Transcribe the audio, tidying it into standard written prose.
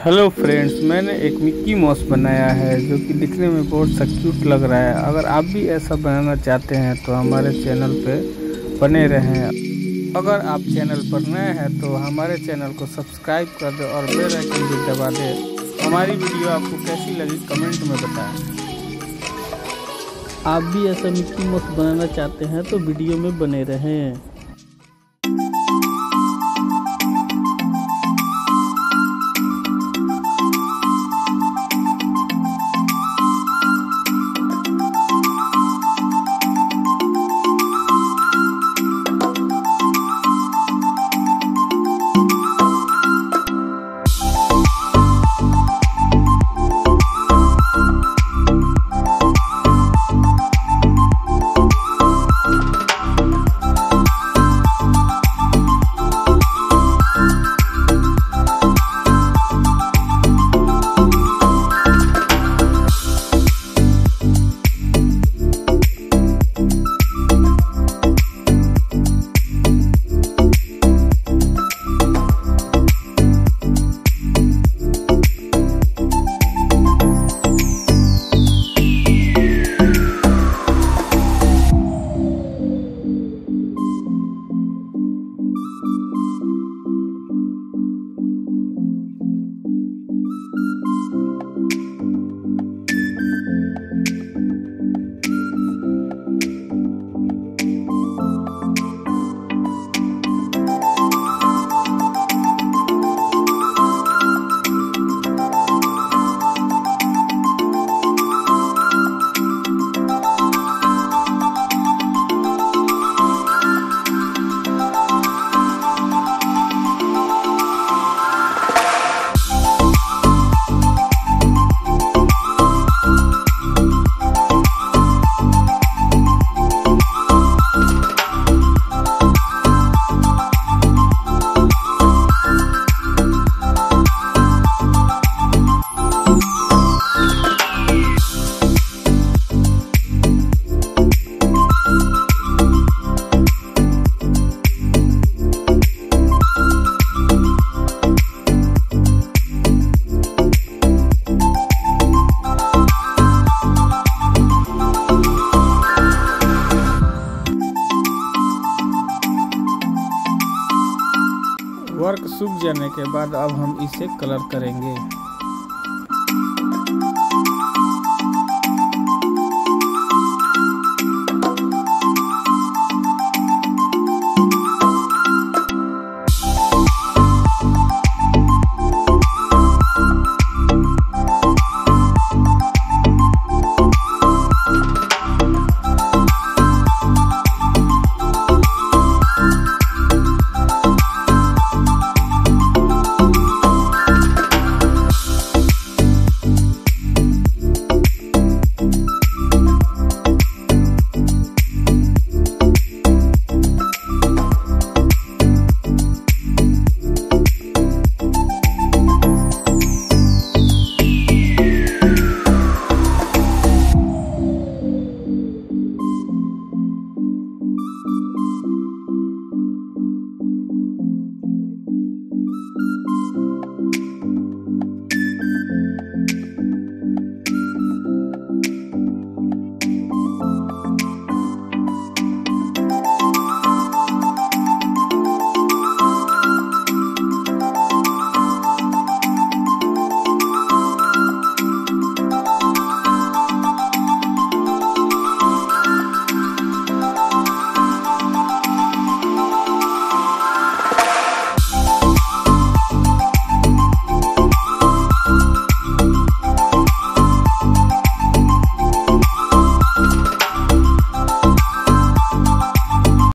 Hello friends, मैंने एक Mickey mouse बनाया है जो कि दिखने में बहुत सा क्यूट लग रहा है। अगर आप भी ऐसा बनाना चाहते हैं तो हमारे चैनल पे बने रहें। अगर आप चैनल पर नए हैं तो हमारे चैनल को सब्सक्राइब कर दें और बेल आइकन भी दबा दें। हमारी वीडियो आपको कैसी लगी कमेंट में बताएं। आप भी ऐसा मिक्की माउस बनाना चाहते हैं तो वीडियो में बने रहें। वर्क सूख जाने के बाद अब हम इसे कलर करेंगे।